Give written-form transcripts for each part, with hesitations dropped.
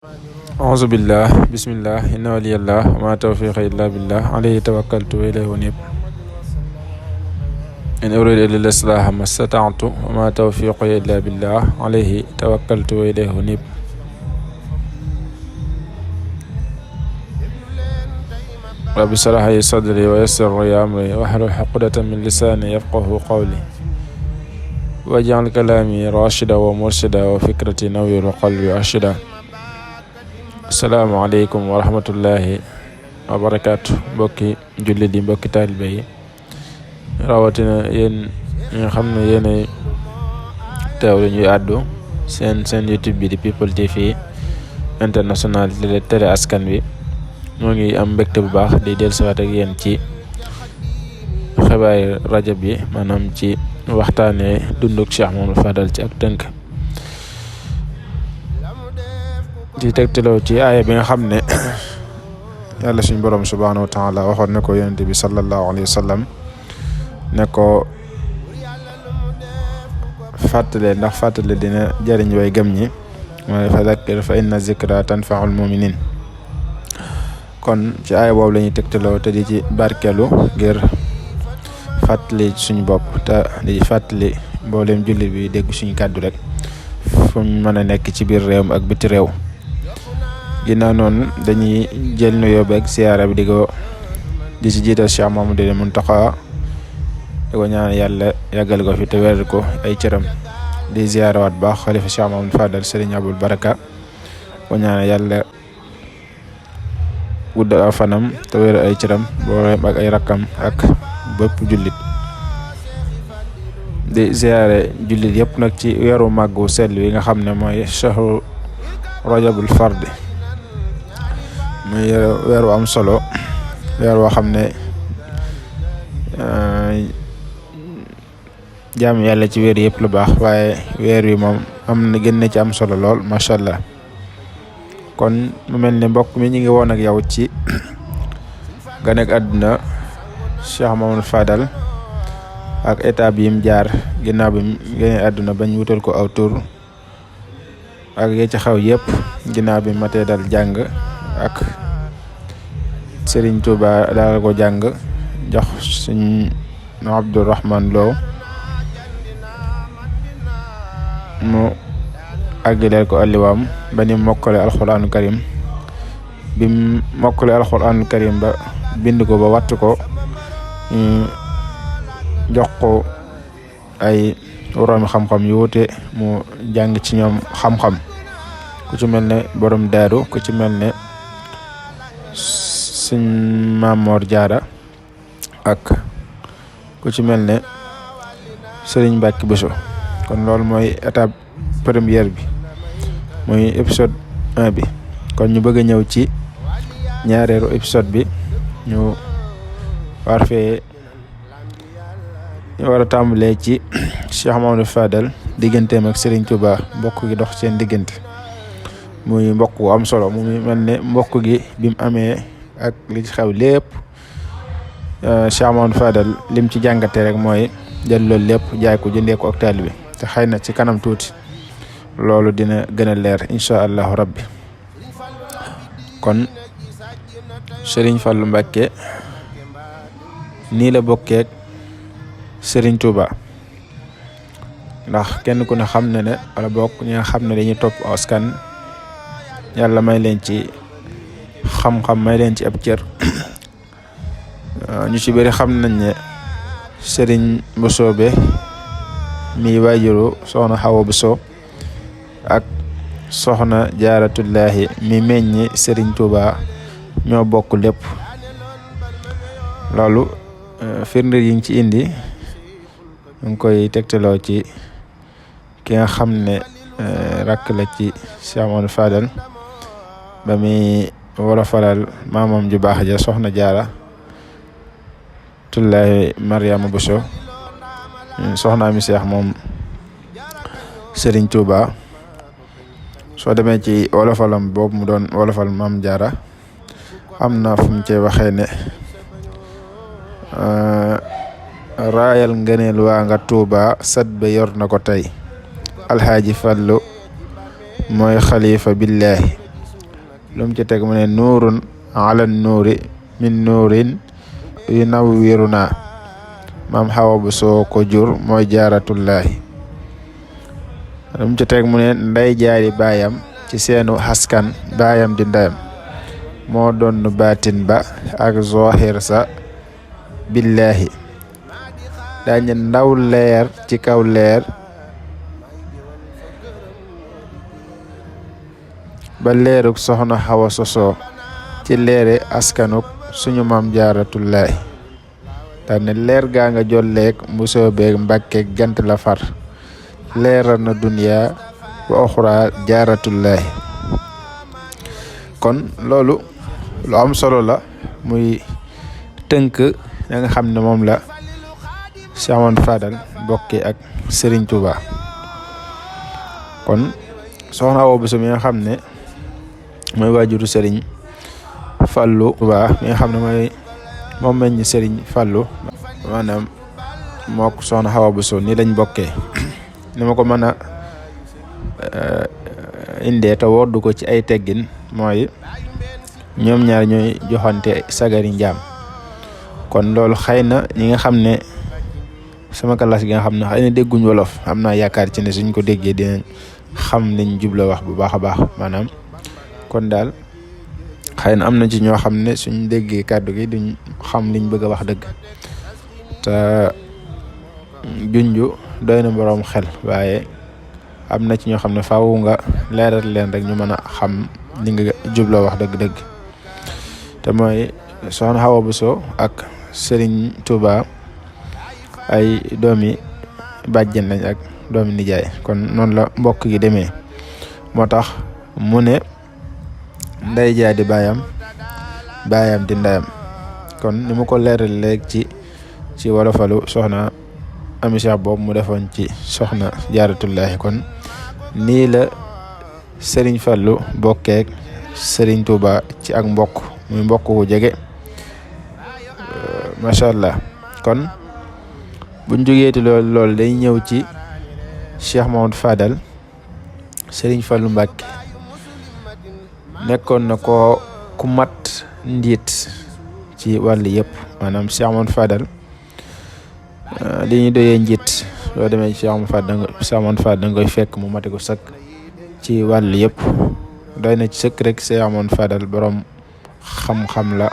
أعوذ بالله بسم الله إن ولي الله وما توفيق إلا بالله عليه توكلت وإليه أنيب إن أريد إلا الإصلاح ما استطعت وما توفيقي إلا بالله عليه توكلت وإليه أنيب رب اشرح لي صدري ويسر لي أمري واحلل عقدة من لساني يفقهوا قولي واجعل كلامي راشدا ومرشدا وفكرتي نوير وقلبي أرشدا. Assalamualaikum warahmatullahi wabarakatuh. Mbokki jullit yi, mbokki taalibe yi, rawatina yéen ñi nga xam ne yéenay teewlu ñuy àddu seen YouTube bi di People TV International di télé askan wi. ñoo ngi am mbégte bu baax di dellusiwaat ak yéen ci xibaar rajo bi, maanaam ci waxtaanee dunduk Cheikh Mamadou Fadal ci ak tënk. di tegtaloo ci aaya bi nga xam ne yàlla suñu borom subhanahu wa taala waxoon na ko yonent bi sallallahu alayhi wa sallam ne ko fàttale ndax fàttale dina jëriñ way gëm ñi, mooy fa zakkir fa inna zikra tanfaul muminin. kon ci aaya boobu la ñuy tegtaloo te di ci barkeelu ngir fàttali suñu bopp te di fàttali mboolem jullit bi dégg suñu kàddu rek fu ñu mën a nekk ci biir réew mi ak biti réew. ginnaaw noonu dañuy jël nuyoo beeg siyaara bi di ci jiital Cheikh Mamadou Muntaxa di ko ñaan yàlla yàggal ko fi te wéral ko ay cëram. di ziyaara waat baax xalifa Cheikh Mamadou Fadal Serigne Abul Baraka ko ñaan yàlla guddal aw fanam te wéral ay cëram booleem ak ay rakkam ak bépp jullit. di ziyaare jullit yëpp nag ci weeru màggu sell wi nga xam ne mooy shahru rajabul fardi, muy weer wu am solo, weer woo xam ne jaamu yàlla ci weer yëpp lu baax, waaye weer wi moom am na gën na ci am solo lool macha allah. kon mu mel ne mbokk mi ñu ngi woon ak yow ci ganek àdduna Cheikh Mamadou Fadal ak étape yi mu jaar ginnaaw bi mu génnee àdduna bañ wutal ko aw tur ak ya ci xaw yëpp ginnaaw bi matee dal jàng ak Serigne Touba daal ko jàng jox Serigne Abdourahman Lo mu àggileel ko alliwaam ba ni mokkale alxuraanu karim. bi mu mokkale alxuraanu karim ba bind ko ba wattu ko jox ko ay woroomi xam-xam yu wuute mu jàng ci ñoom xam-xam, ku ci mel ne borom daaru, ku ci mel ne Sëñ Mamor Jaara ak ku ci mel ne Sëriñ Mbàkke Buso. kon loolu mooy étape première bi, mooy épisode 1 bi. kon ñu bëgg a ñëw ci ñaareelu épisode bi. ñu war a tàmbalee ci Cheikh Mamadou Fadal digganteem ak Serigne Touba, mbokk gi dox seen diggante, muy mbokk gu am solo. mu mel ne mbokk gi bi mu amee ak li ci xew lépp, Cheikh Mamadou Fadal lim ci jàngatee rek mooy jël loolu lépp jaay ko jëndee ko ak taalibe bi. te xëy na ci kanam tuuti loolu dina gën a leer incha allahu rabbi. kon Serigne Fallou Mbacké nii la bokkeek Serigne Touba, ndax kenn ku ne xam ne ne wala bokk ñi nga xam ne dañuy topp askan yàlla may leen ci xam-xam, may leen ci ab cër. ñu ci bëri xam nañ ne Serigne Mbusoobe mi waajuru soxna Xawa Buso ak soxna Jaaratullaahi mi meññi Serigne Touba ñoo bokk lépp. loolu firnde yi ngi ci indi ñu ngi koy tegtaloo ci ki nga xam ne rakk la ci Cheikh Mamadou Fadal ba muy war a faral maamam ju baax ja soxna Jaara Tullaahi Mariama Buso, soxna mi Cheikh moom Serigne Touba. soo demee ci wolofalam boobu mu doon wolofal maam Jaara, am na fu mu cee waxee ne raayal ngëneel waa nga Touba sat ba yor na ko tey. Alxaaji Fallu mooy xalifa billaahi lu mu ci teg mu ne nuurun ala nuuri min nuurin yunawwiruna maam Awa Bousso ko jur mooy jaaratullaahi. lu mu ci teg mu ne nday jaari baayam ci seenu askan baayam di ndeyam moo doon baatin ba ak zohir sa billaahi daañu ndaw leer ci kaw leer ba leeruk soxna Awa sosoo ci leere askanuk suñu maam jaaratullaahi daane leer gaa nga jolleeg musoo beeg mbàkke gant la far leeral na duniya wa oxra jaaratullaahi. kon loolu lu am solo la muy tënk da nga xam ne moom la Cheikh Amadou Fadal bokki ak Serigne Touba. kon soxna Awa Bousso mi nga xam ne mooy waajuru Serigne Fallou Touba mi nga xam ne mooy moom meññ Serigne Fallou maanaam mook soxna Awa Bousso ni lañ bokkee ni ma ko mën a indee te woddu ko ci ay teggin mooy ñoom ñaar ñooy joxante sagari njaam. kon loolu xëy na ñi nga xam ne sama classe gi nga xam ne xëy na dégguñ wolof am naa yaakaar ci ne suñ ko déggee dinañ xam liñ jubla wax bu baax a baax maanaam kon daal xëy na am na ci ñoo xam ne suñ déggee kàddu gi duñ xam liñ bëgg a wax dëgg te junju doy na boroom xel waaye am na ci ñoo xam ne faaw nga leeral leen rek ñu mën a xam li nga jubla wax dëgg-dëgg te mooy soxna Awa Bousso ak Serigne Touba ay doomi bàjjen lañ ak doomi nijaay kon noonu la mbokk gi demee moo tax mu ne nday jaay di baayam di ndeyam kon ni mu ko leeral léegi ci wolofalu soxna Ami Cheikh boobu mu defoon ci soxna jaaratullaahi kon nii la Serigne Fallou bokkeek Serigne Touba ci ak mbokk muy mbokk ku jege macha allah. kon buñ jógeeti loolu day ñëw ci Cheikh Mamadou Fadal Serigne Fallou Mbacké nekkoon na ko ku mat njiit ci wàll yëpp maanaam Cheikh Mamadou Fadal li ñu doyee njiit loo demee ci Cheikh Mamadou Fadal da nga koy fekk mu mate ko sëkk ci wàll yëpp doy na ci sëkk rek Cheikh Mamadou Fadal borom xam-xam la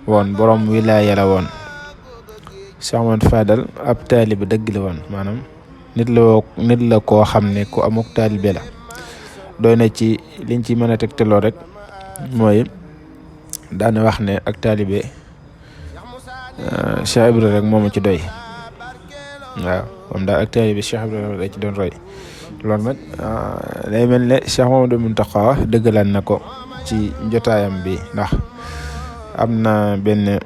woon borom wilaaya la woon. Cheikh Mamadou Fadal ab taalibe dëgg la woon maanaam nit la koo xam ne ku amuk taalibe la doy na ci liñ ci mën a tegtaloo rek mooy daana wax ne ak taalibe Cheikh Ibra rek moom ci doy waaw moom daal ak taalibe Cheikh Ibra rek ci doon roy loolu nag day mel ne Cheikh Mamadou Mountakha dëggalaan na ko ci jotaayam bi ndax am na benn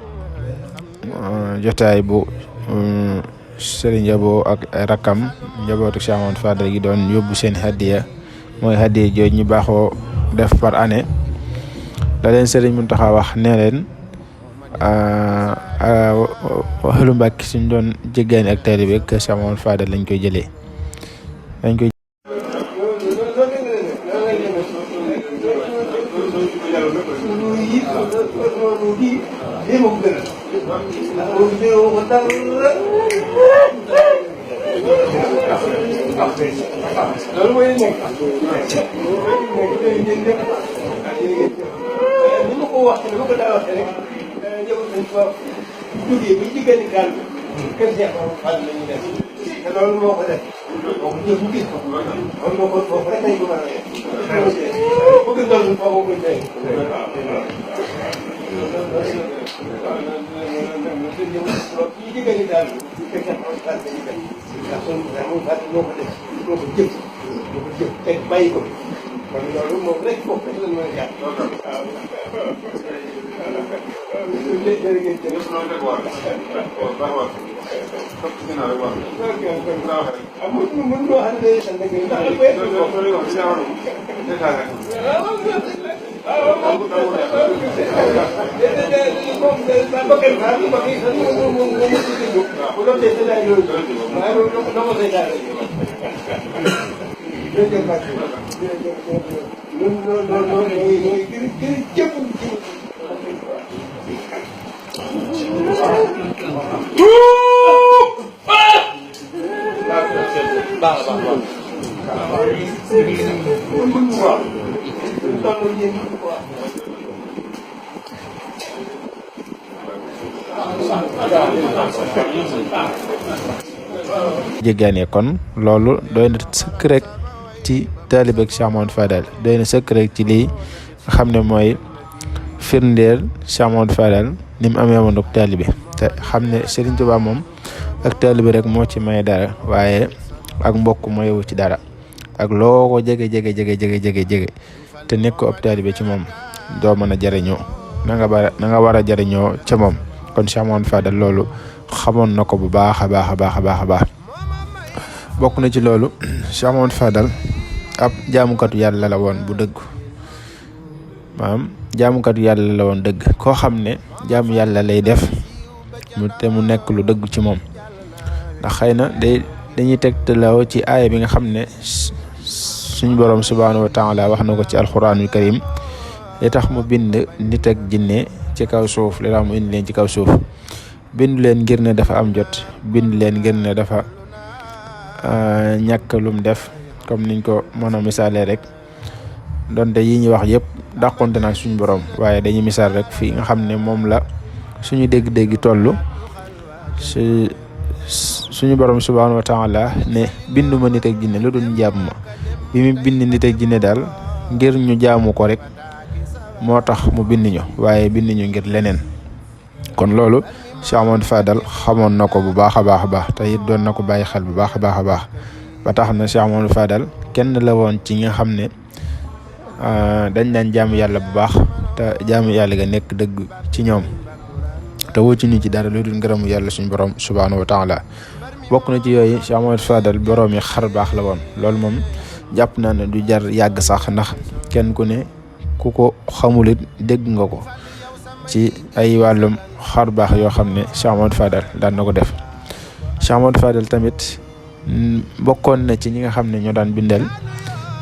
jotaay bu Serigne Abo ak rakam njabootu Cheikh Mamadou Fadal gi doon yóbbu seen hadiya mooy hadiya jooju ñu baaxoo def par année la leen Serigne Mountakha wax ne leen ahlu Mbàkke suñ doon jéggaani ak taalibe ak Cheikh Mamadou Fadal lañ koy jëlee loolu mooy nekk ni ma ko waxee ni ma ko daa waxee rek ñëw nañ fa jógee ba diggante gaal bi kër Cheikh Mamadou Fadal la ñuy def te loolu moo ko def moo ko jëf mu gis ko kon moo ko foofu rek lañ ko mën a def bëgg loolu foofu ko tey ñu diggante gaal bi kër Cheikh Mamadou Fadal la ñuy def ndax son Mamadou Fadal moo ko def moo ko jëf te bàyyi ko kon loolu moom rek foofu rek la mën a jaar waaw noonu mooy gën a jëpp ci jéggaane kon loolu doy na sëkk rek ci taalibe ak Cheikh Mamadou Fadal doy na sëkk rek ci lii nga xam ne mooy firndeel Cheikh Mamadou Fadal ni mu amee woon ak taalibe te xam ne Serigne Touba moom ak taalibe rek moo ci may dara waaye ak mbokk mayewu ci dara ak loo ko jege te nekk ko ab taalibe ci moom doo mën a jariñoo na nga war a jariñoo ca moom kon Cheikh Mamadou Fadal loolu xamoon na ko bu baax a baax bokk na ci loolu Cheikh Mamadou Fadal ab jaamukatu yàlla la woon bu dëgg maanaam jaamukatu yàlla la woon dëgg koo xam ne jaamu yàlla lay def te mu nekk lu dëgg ci moom ndax xëy na dañuy tegtaloo ci aaya bi nga xam ne suñu borom subhaanahu wa taala wax na ko ci alxuraanul karim li tax mu bind nit ak jinne ci kaw suuf li tax mu indi leen ci kaw suuf bindu leen ngir ne dafa am jot bindu leen ngir ne dafa ñàkk lum def comme niñ ko mën a misaalee rek donte yi ñuy wax yëpp dàqonte nag suñu borom waaye dañuy misaal rek fii nga xam ne moom la suñu dégg-dégg toll suñu borom subhaanahu wa taala ne binduma nit ak jinne lu dul jaamu ma bi mu bind nit ak jinne daal ngir ñu jaamu ko rek moo tax mu bind ñu waaye bind ñu ngir leneen kon loolu Cheikh Mamadou Fadal xamoon na ko bu baax a baax te it doon na ko bàyyi xel bu baax a baax ba tax na Cheikh Mamadou Fadal kenn la woon ci nga xam ne dañ daan jaamu yàlla bu baax te jaamu yàlla ga nekk dëgg ci ñoom te wóccu ñu ci dara lu dul ngërëmu yàlla suñu borom subhaanahu wa taala bokk na ci yooyu Cheikh Mamadou Fadal borom yi xar baax la woon loolu moom jàpp naa ne du jar yàgg sax ndax kenn ku ne ku ko xamulit dégg nga ko ci ay wàllum xar baax yoo xam ne Cheikh Mamadou Fadal daan na ko def Cheikh Mamadou Fadal tamit bokkoon na ci ñi nga xam ne ñoo daan bindal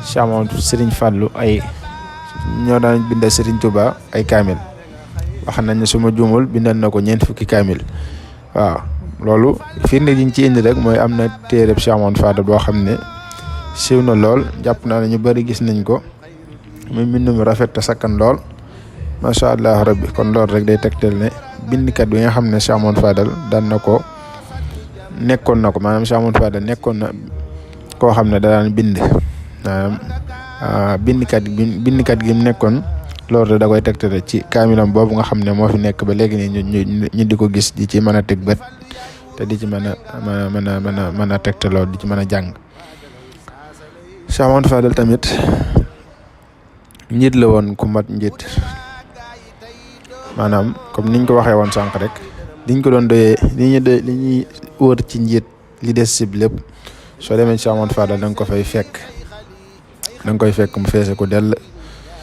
Cheikh Mamadou Serigne Fallou ñoo daan bindal Serigne Touba ay kaamil wax nañ ne suma juumul bindal na ko 4 fukki kaamil waaw loolu firnde jiñ ci indi rek mooy am na téereb Cheikh Mamadou Fadal boo xam ne siiw na lool jàpp naa ne ñu bari gis nañ ko muy mbind mu rafet te sakkan lool macha allah rabbi kon loolu rek day tegtal ne bindkat bi nga xam ne Cheikh Mamadou Fadal daan na ko nekkoon na ko maanaam Cheikh Mamadou Fadal nekkoon na koo xam ne da daan bind maanaam bindkat gi mu nekkoon loolu da koy tegtale ci kaamilam boobu nga xam ne moo fi nekk ba léegi nii ñu di ko gis di ci mën a teg bët te di ci mën a tegtaloo di ci mën a jàng Cheikh Mamadou Fadal tamit njiit la woon ku mat njiit maanaam comme niñ ko waxee woon sànq rek liñ ko doon doyee li ñuy wër ci njiit li des si lépp soo demee Cheikh Mamadou Fadal da nga ko fay fekk da nga koy fekk mu feese ko dell